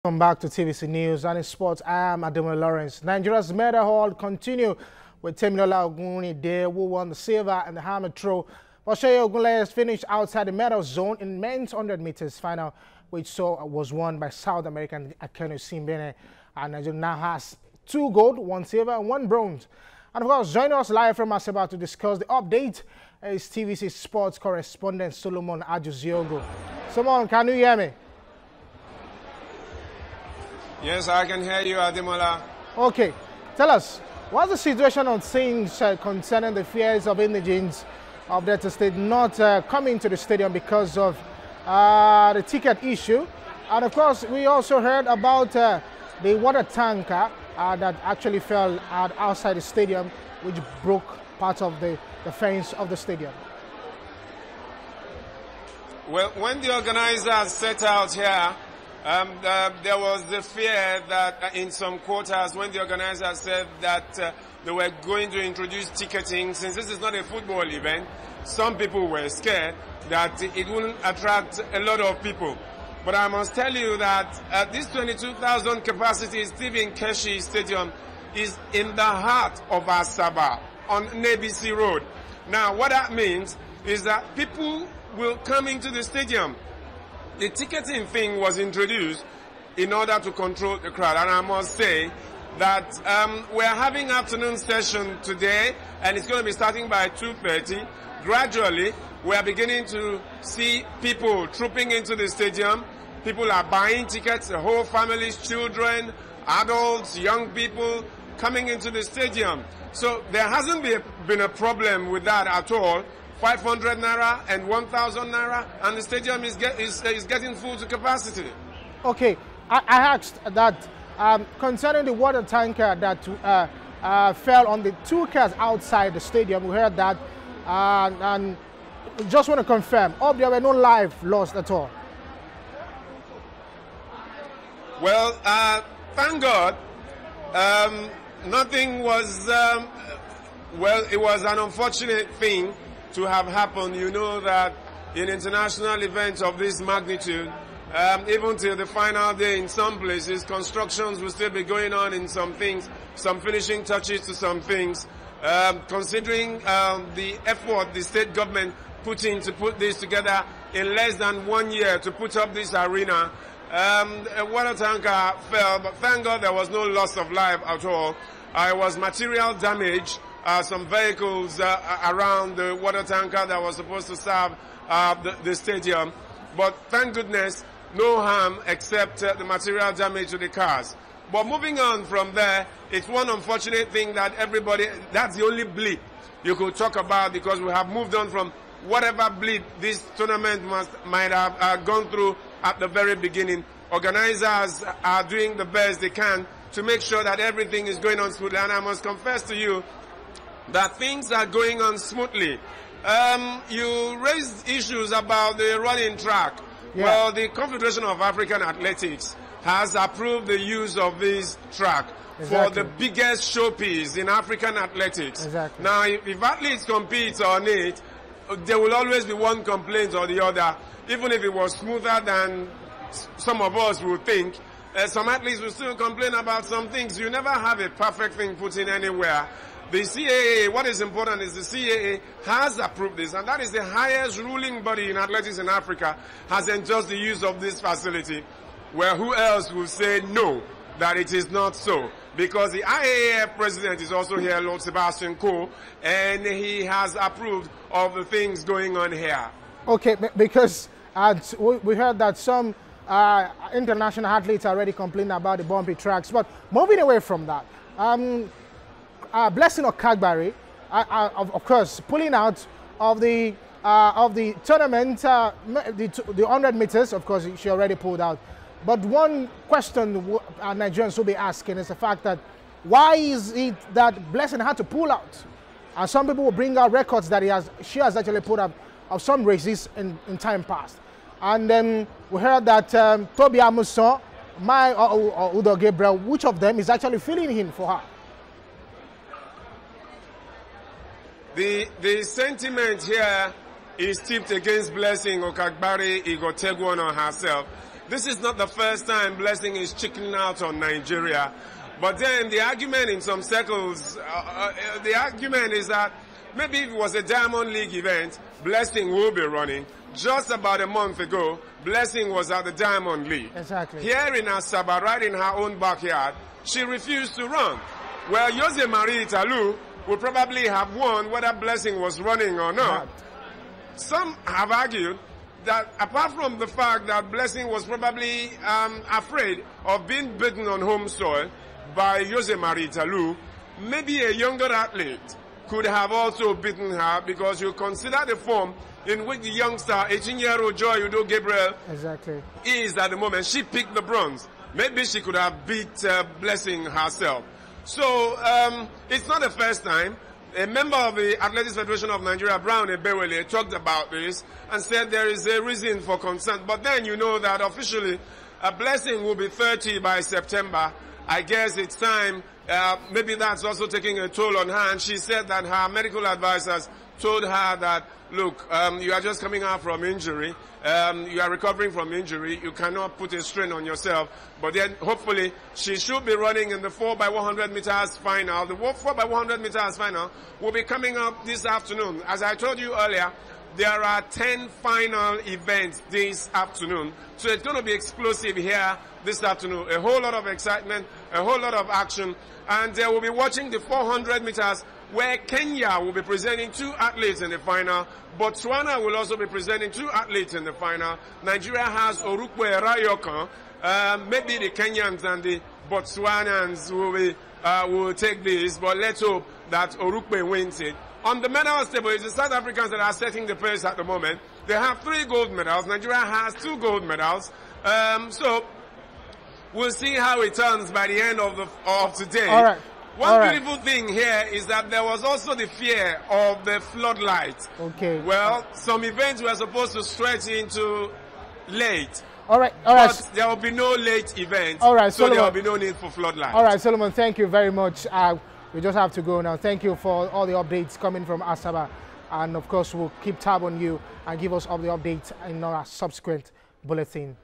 Welcome back to TVC News and in sports. I am Demola. Nigeria's medal haul continue with Demola who won the silver and the hammer throw. Ajusiogu has finished outside the medal zone in men's 100 meters final, which was won by South American Ajusiogu. And Nigeria now has 2 gold, 1 silver, and 1 bronze. And of course, joining us live from Asaba to discuss the update is TVC sports correspondent Solomon Ajusiogu. Solomon, can you hear me? Yes, I can hear you, Demola. Okay, tell us, what's the situation on things concerning the fears of indigents of Delta State not coming to the stadium because of the ticket issue? And of course, we also heard about the water tanker that actually fell outside the stadium, which broke part of the fence of the stadium. Well, when the organizers set out here, there was the fear that in some quarters, when the organizers said that they were going to introduce ticketing, since this is not a football event, some people were scared that it wouldn't attract a lot of people. But I must tell you that this 22,000 capacity Stephen Keshi Stadium is in the heart of Asaba on Nebisi Road. Now, what that means is that people will come into the stadium. The ticketing thing was introduced in order to control the crowd, and I must say that we're having afternoon session today, and it's going to be starting by 2:30. Gradually, we are beginning to see people trooping into the stadium. People are buying tickets, the whole families, children, adults, young people coming into the stadium. So there hasn't been a problem with that at all. 500 naira and 1,000 naira, and the stadium is getting full to capacity. Okay, I asked that concerning the water tanker that fell on the 2 cars outside the stadium. We heard that, and just want to confirm, there were no lives lost at all. Well, thank God, nothing was. Well, it was an unfortunate thing to have happened. You know that in international events of this magnitude, even till the final day in some places, constructions will still be going on in some things, some finishing touches to some things. Considering the effort the state government put in to put this together in less than 1 year to put up this arena, a water tanker fell, but thank God there was no loss of life at all. It was material damage. Some vehicles around the water tanker that was supposed to serve the stadium. But thank goodness, no harm except the material damage to the cars. But moving on from there, it's one unfortunate thing that that's the only blip you could talk about, because we have moved on from whatever blip this tournament might have gone through at the very beginning. Organizers are doing the best they can to make sure that everything is going on smoothly. And I must confess to you that things are going on smoothly. You raised issues about the running track. Yeah. Well, the Confederation of African Athletics has approved the use of this track for the biggest showpiece in African athletics. Exactly. Now, if athletes compete on it, there will always be one complaint or the other. Even if it was smoother than some of us would think, some athletes will still complain about some things. You never have a perfect thing put in anywhere. The CAA, what is important is the CAA has approved this, and that is the highest ruling body in athletics in Africa, has endorsed the use of this facility, where who else will say no, that it is not so? Because the IAAF president is also here, Lord Sebastian Coe, and he has approved of the things going on here. Okay, because we heard that some international athletes are already complaining about the bumpy tracks, but moving away from that, Blessing Okagbare, of course, pulling out of the tournament, the 100 meters. Of course, she already pulled out. But one question Nigerians will be asking is the fact that why is it that Blessing had to pull out? And some people will bring out records that she has actually pulled up of some races in time past. And then we heard that Toby Amuson, or Udo Gabriel, which of them is actually filling in for her? The sentiment here is tipped against Blessing Okagbare Igotegwon on herself. this is not the first time Blessing is chickening out on Nigeria. But then the argument in some circles, the argument is that maybe if it was a Diamond League event, Blessing will be running. Just about a month ago, Blessing was at the Diamond League. Exactly. Here in Asaba, right in her own backyard, she refused to run. Well, Jose Marie Italu would probably have won whether Blessing was running or not. Some have argued that apart from the fact that Blessing was probably afraid of being beaten on home soil by Jose Marie Italu, maybe a younger athlete could have also beaten her, because you consider the form in which the youngster, 18-year-old Joy Udo Gabriel, is at the moment. She picked the bronze. Maybe she could have beat Blessing herself. So it's not the first time. A member of the Athletics Federation of Nigeria, Brown Ebewele, talked about this and said there is a reason for concern. But then you know that officially a Blessing will be 30 by September. I guess it's time. Maybe that's also taking a toll on her. And she said that her medical advisors told her that, look, you are just coming out from injury. You are recovering from injury. You cannot put a strain on yourself. But then hopefully she should be running in the 4x100 meters final. The 4x100 meters final will be coming up this afternoon. As I told you earlier, there are 10 final events this afternoon. So it's going to be explosive here this afternoon. A whole lot of excitement, a whole lot of action. And we'll be watching the 400 meters where Kenya will be presenting 2 athletes in the final. Botswana will also be presenting 2 athletes in the final. Nigeria has Orukwe Rayokan. Maybe the Kenyans and the Botswanans will take this, but let's hope that Orukwe wins it. On the medal table, it's the South Africans that are setting the pace at the moment. They have 3 gold medals. Nigeria has 2 gold medals. So we'll see how it turns by the end of today. All right. One beautiful thing here is that there was also the fear of the floodlights. Okay. Well, some events were supposed to stretch into late. All right. But there will be no late events. All right, so Solomon, there will be no need for floodlights. All right, Solomon, thank you very much. We just have to go now. Thank you for all the updates coming from Asaba. And of course, we'll keep tab on you and give us all the updates in our subsequent bulletin.